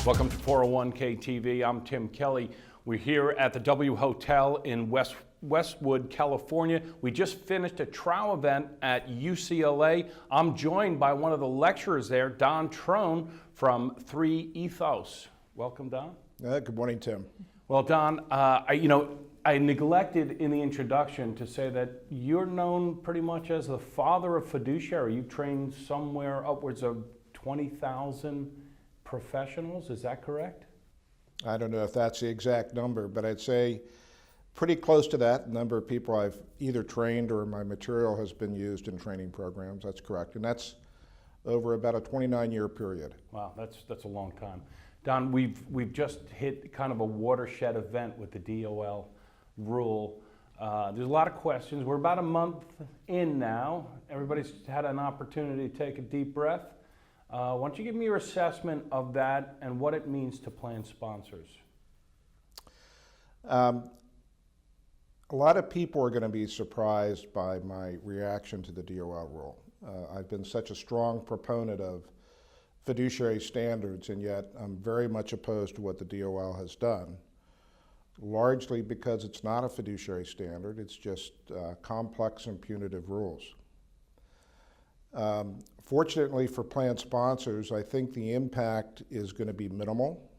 Welcome to 401k TV. I'm Tim Kelly. We're here at the W Hotel in Westwood, California. We just finished a trial event at UCLA. I'm joined by one of the lecturers there, Don Trone from 3Ethos. Welcome, Don. Good morning, Tim. Well, Don, I neglected in the introduction to say that you're known pretty much as the father of fiduciary. You've trained somewhere upwards of 20,000 professionals, is that correct? I don't know if that's the exact number, but I'd say pretty close to that number of people I've either trained or my material has been used in training programs. That's correct, and that's over about a 29-year period. Wow, that's a long time. Don, we've just hit kind of a watershed event with the DOL rule. There's a lot of questions. We're about a month in now. Everybody's had an opportunity to take a deep breath. Why don't you give me your assessment of that and what it means to plan sponsors? A lot of people are going to be surprised by my reaction to the DOL rule. I've been such a strong proponent of fiduciary standards, and yet I'm very much opposed to what the DOL has done, largely because it's not a fiduciary standard, it's just complex and punitive rules. Fortunately for plan sponsors, I think the impact is going to be minimal.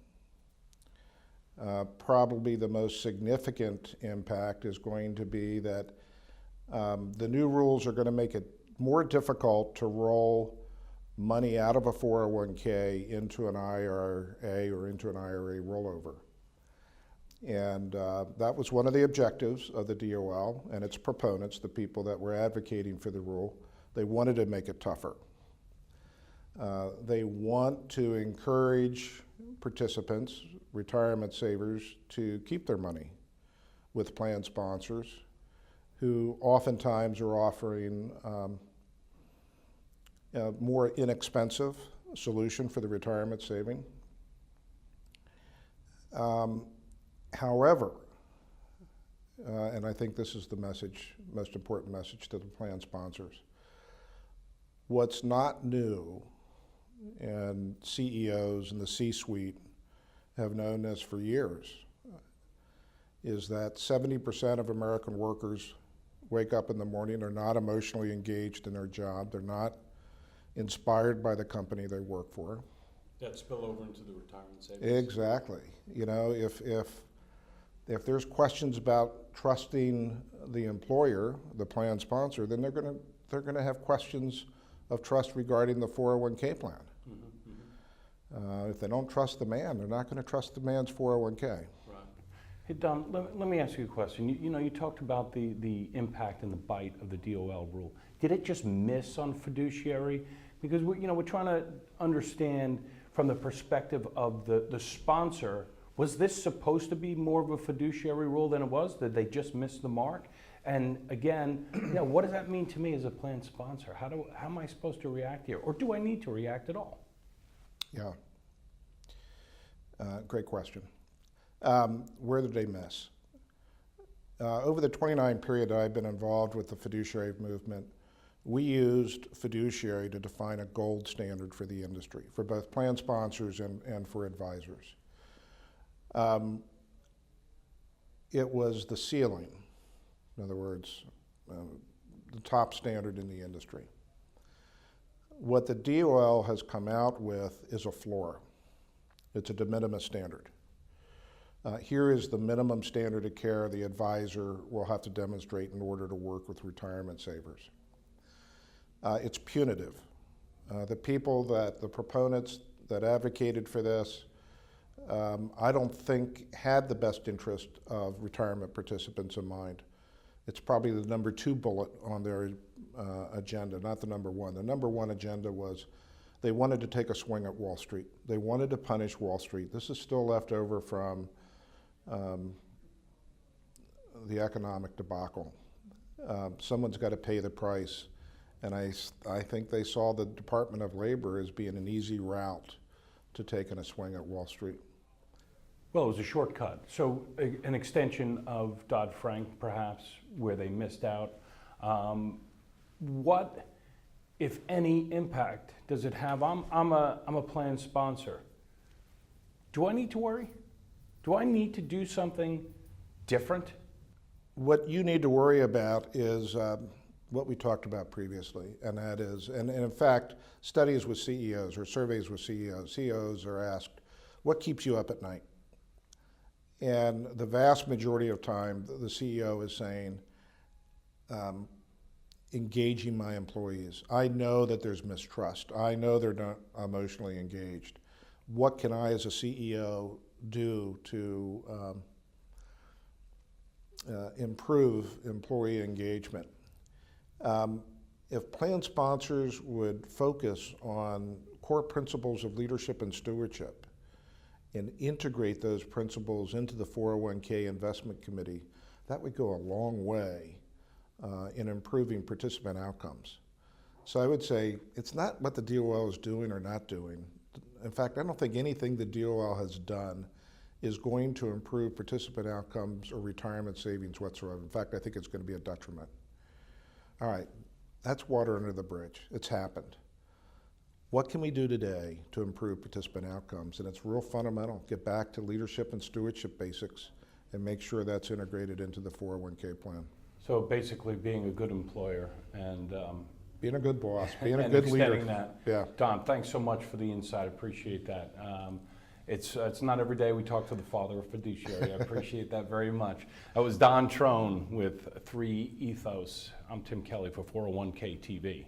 Probably the most significant impact is going to be that the new rules are going to make it more difficult to roll money out of a 401k into an IRA or into an IRA rollover. And that was one of the objectives of the DOL and its proponents, the people that were advocating for the rule. They wanted to make it tougher. They want to encourage participants, retirement savers, to keep their money with plan sponsors who oftentimes are offering a more inexpensive solution for the retirement saving. However, and I think this is the message, most important message to the plan sponsors, what's not new, and CEOs and the C-suite have known this for years, is that 70% of American workers wake up in the morning, are not emotionally engaged in their job, they're not inspired by the company they work for. That spill over into the retirement savings. Exactly. You know, if there's questions about trusting the employer, the plan sponsor, then they're gonna have questions of trust regarding the 401k plan. If they don't trust the man, they're not going to trust the man's 401k. Right. Hey, Don, let me ask you a question. You talked about the impact and the bite of the DOL rule. Did it just miss on fiduciary? Because we're trying to understand from the perspective of the sponsor, was this supposed to be more of a fiduciary rule than it was? Did they just miss the mark? And again, what does that mean to me as a plan sponsor? How am I supposed to react here? Or do I need to react at all? Yeah, great question. Where did they miss? Over the 29 period that I've been involved with the fiduciary movement, we used fiduciary to define a gold standard for the industry, for both plan sponsors and for advisors. It was the ceiling. In other words, the top standard in the industry. What the DOL has come out with is a floor. It's a de minimis standard. Here is the minimum standard of care the advisor will have to demonstrate in order to work with retirement savers. It's punitive. The proponents that advocated for this, I don't think had the best interest of retirement participants in mind. It's probably the number 2 bullet on their agenda, not the number 1. The number 1 agenda was they wanted to take a swing at Wall Street. They wanted to punish Wall Street. This is still left over from the economic debacle. Someone's got to pay the price. And I think they saw the Department of Labor as being an easy route to taking a swing at Wall Street. Well, it was a shortcut. So an extension of Dodd-Frank, perhaps, where they missed out. What, if any, impact does it have? I'm a plan sponsor. Do I need to worry? Do I need to do something different? What you need to worry about is what we talked about previously, and that is, and in fact, studies with CEOs or surveys with CEOs are asked, what keeps you up at night? And the vast majority of time, the CEO is saying, engaging my employees. I know that there's mistrust. I know they're not emotionally engaged. What can I as a CEO do to improve employee engagement? If plan sponsors would focus on core principles of leadership and stewardship and integrate those principles into the 401k investment committee, that would go a long way in improving participant outcomes. So I would say it's not what the DOL is doing or not doing. In fact, I don't think anything the DOL has done is going to improve participant outcomes or retirement savings whatsoever. In fact, I think it's going to be a detriment. All right, that's water under the bridge. It's happened. What can we do today to improve participant outcomes? And it's real fundamental. Get back to leadership and stewardship basics and make sure that's integrated into the 401k plan. So basically being a good employer and being a good boss, being a and good leader. extending that. Yeah. Don, thanks so much for the insight. Appreciate that. It's not every day we talk to the father of fiduciary. I appreciate that very much. That was Don Trone with 3 Ethos. I'm Tim Kelly for 401k TV.